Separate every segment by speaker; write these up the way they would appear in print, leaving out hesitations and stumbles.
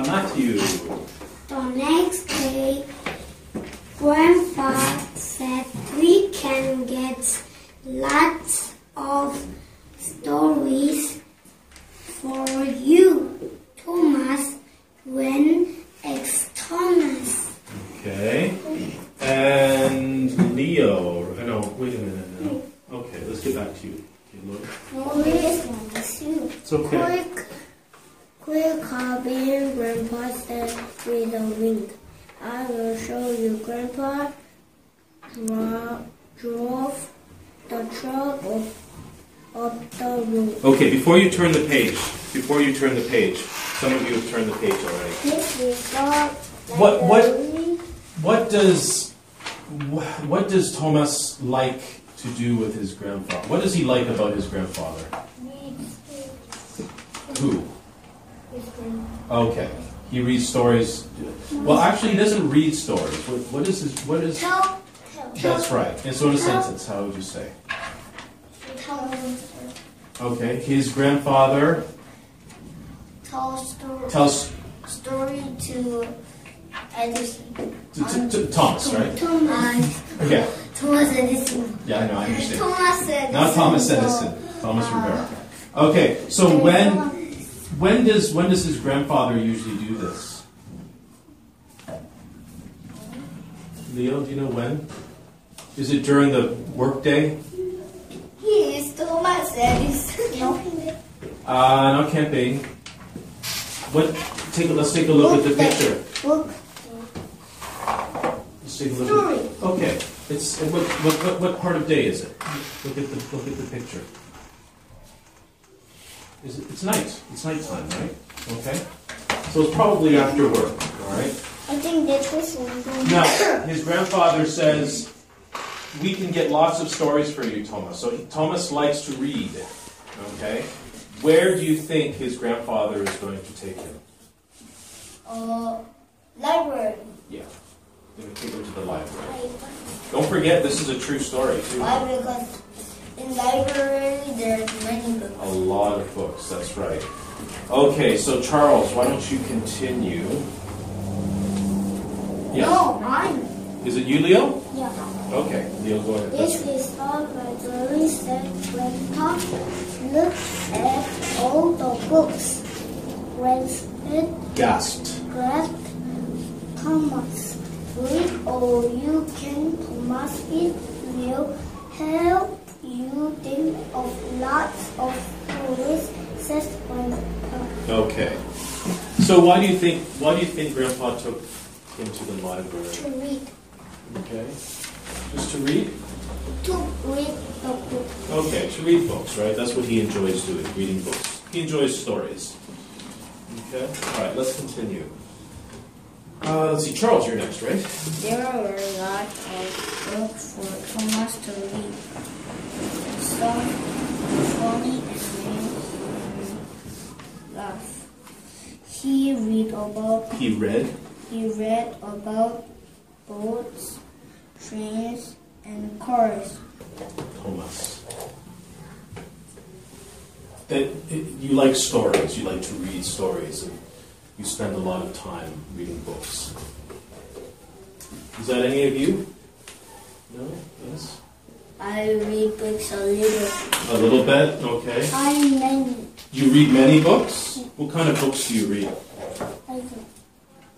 Speaker 1: Matthew.
Speaker 2: The next day, Grandpa said we can get lots of stories for you, Thomas. When asked Thomas.
Speaker 1: Okay. And Leo. No, wait a minute now. Okay, let's get back to you. It's okay.
Speaker 2: Quick, Robin, Grandpa said with a wink. I will show you. Grandpa drove the truck up the road.
Speaker 1: Okay, before you turn the page, some of you have turned the page already.
Speaker 2: This is the
Speaker 1: What does Thomas like to do with his grandfather? What does he like about his grandfather? Who? Okay, he reads stories. Well, actually, he doesn't read stories. What is?
Speaker 2: Tell.
Speaker 1: That's right. And so in a sentence, how would you say? Okay, his grandfather tells
Speaker 2: story to Edison.
Speaker 1: to Thomas, right?
Speaker 2: Thomas.
Speaker 1: Okay.
Speaker 2: Thomas Edison.
Speaker 1: Yeah, I know, I understand.
Speaker 2: Thomas Edison.
Speaker 1: Not Thomas Edison. Thomas Rivera. Okay, so when does his grandfather usually do this? Leo, do you know when? Is it during the workday?
Speaker 2: He is Thomas Edison.
Speaker 1: No, can't be. Let's take a look at the picture.
Speaker 2: Book.
Speaker 1: Let's take a look. Okay. It's what part of day is it? Look at the picture. It's night. It's nighttime, right? Okay. So it's probably after work. All right.
Speaker 2: I think that this one.
Speaker 1: Now his grandfather says we can get lots of stories for you, Thomas. So Thomas likes to read. Okay. Where do you think his grandfather is going to take him?
Speaker 2: Library.
Speaker 1: Yeah. Going to take him to the library. Don't forget, this is a true story, too.
Speaker 2: Library, because in library there's many books.
Speaker 1: A lot of books, that's right. Okay, so Charles, why don't you continue? Yes.
Speaker 2: No, mine.
Speaker 1: Is it you, Leo?
Speaker 2: Yeah.
Speaker 1: Okay, Leo, go ahead.
Speaker 2: This is all library said Grandpa. Look at all the books. Grandpa
Speaker 1: Gasped.
Speaker 2: grasped Thomas. Read all you can, Thomas. It will help you think of lots of stories, says Grandpa.
Speaker 1: Okay. So why do you think Grandpa took him to the library?
Speaker 2: To read.
Speaker 1: Okay. Just to read?
Speaker 2: To read the book.
Speaker 1: Okay, to read books, right? That's what he enjoys doing, reading books. He enjoys stories. Okay. All right, let's continue. Let's see, Charles, you're next, right?
Speaker 2: There were a lot of books for Thomas to read. Some were funny and made him laugh. He read about boats, trains, and cars.
Speaker 1: Thomas. You like stories. You like to read stories, and you spend a lot of time reading books. Is that any of you? No? Yes?
Speaker 2: I read books a little.
Speaker 1: A little bit? Okay.
Speaker 2: Many.
Speaker 1: You read many books? What kind of books do you read?
Speaker 2: I don't.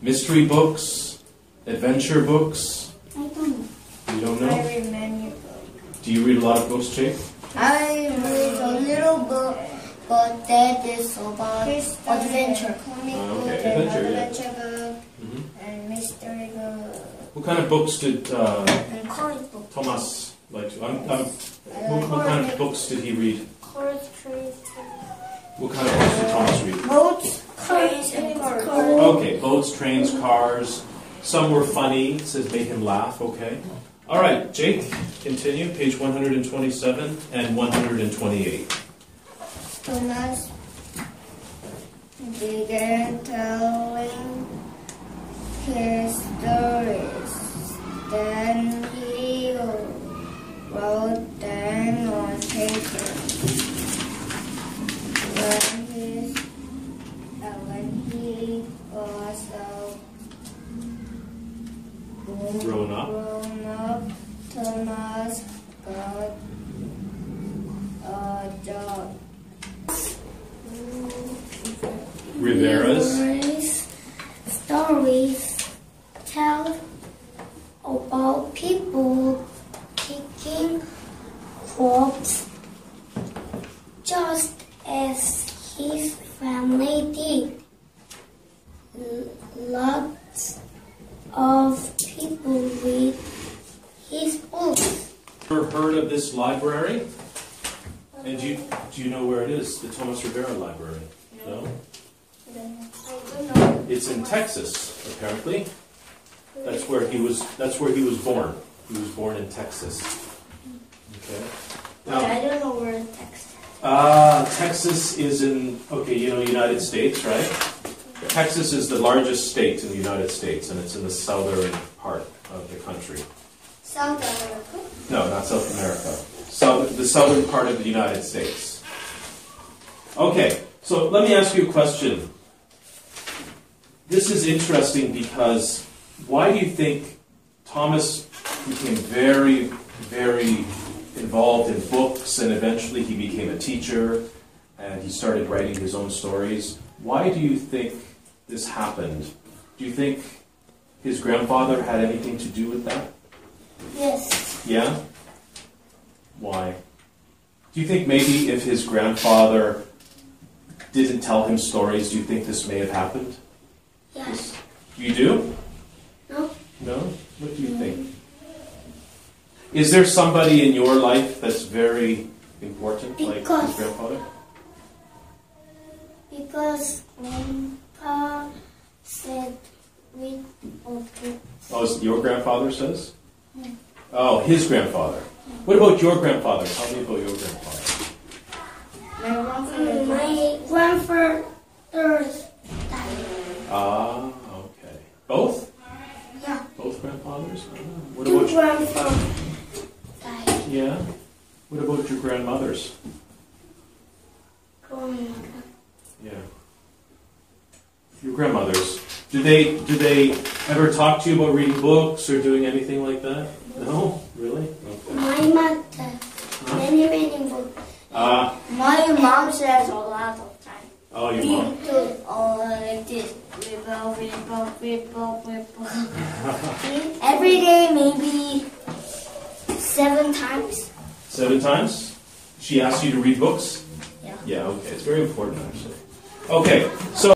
Speaker 1: Mystery books? Adventure books?
Speaker 2: I don't know.
Speaker 1: You don't
Speaker 2: I
Speaker 1: know?
Speaker 2: read many books.
Speaker 1: Do you read a lot of books, Jake?
Speaker 2: I read a little book, but that is about adventure.
Speaker 1: Okay, adventure
Speaker 2: book,
Speaker 1: Mm-hmm.
Speaker 2: and mystery book,
Speaker 1: What kind of books did
Speaker 2: and comic book.
Speaker 1: Thomas like to? What kind of books did he read?
Speaker 2: Cars, trains,
Speaker 1: What kind of books did Thomas read?
Speaker 2: boats, trains, and cars.
Speaker 1: Okay, boats, trains, cars. Some were funny, it says made him laugh, okay. All right, Jake, continue, page 127 and 128.
Speaker 2: Thomas began telling his stories. Then he wrote them on paper.
Speaker 1: Rivera's
Speaker 2: stories tell about people picking crops just as his family did. Lots of people read his books.
Speaker 1: Ever heard of this library? And do you know where it is? The Thomas Rivera Library? No?
Speaker 2: I don't know.
Speaker 1: It's in Texas, apparently. That's where he was born. He was born in Texas. Okay.
Speaker 2: But I don't know where Texas is.
Speaker 1: Texas is in, United States, right? Texas is the largest state in the United States, and it's in the southern part of the country.
Speaker 2: South America?
Speaker 1: No, not South America. The southern part of the United States. Okay, so let me ask you a question. This is interesting because why do you think Thomas became very, very involved in books, and eventually he became a teacher and he started writing his own stories? Why do you think this happened? Do you think his grandfather had anything to do with that?
Speaker 2: Yes.
Speaker 1: Yeah? Why? Do you think maybe if his grandfather didn't tell him stories, do you think this may have happened?
Speaker 2: Yes.
Speaker 1: You do?
Speaker 2: No.
Speaker 1: No? What do you think? Is there somebody in your life that's very important, like his grandfather?
Speaker 2: Because Grandpa said read books.
Speaker 1: Oh, is it your grandfather says? Oh, his grandfather. What about your grandfather? Tell me about your grandfather.
Speaker 2: My grandfather's died.
Speaker 1: Ah, okay. Both?
Speaker 2: Yeah.
Speaker 1: Both grandfathers? What
Speaker 2: Two
Speaker 1: about
Speaker 2: grandfathers died.
Speaker 1: Yeah. What about your grandmothers?
Speaker 2: Grandmother.
Speaker 1: Yeah. Your grandmothers. Do they ever talk to you about reading books or doing anything like that? No? Really? Okay.
Speaker 2: My mother. Many books. My mom says a lot of time.
Speaker 1: Oh, your mom.
Speaker 2: Do all like this. Ripple. Every day, maybe 7 times.
Speaker 1: 7 times? She asks you to read books?
Speaker 2: Yeah.
Speaker 1: Yeah, okay. It's very important, actually. Okay, so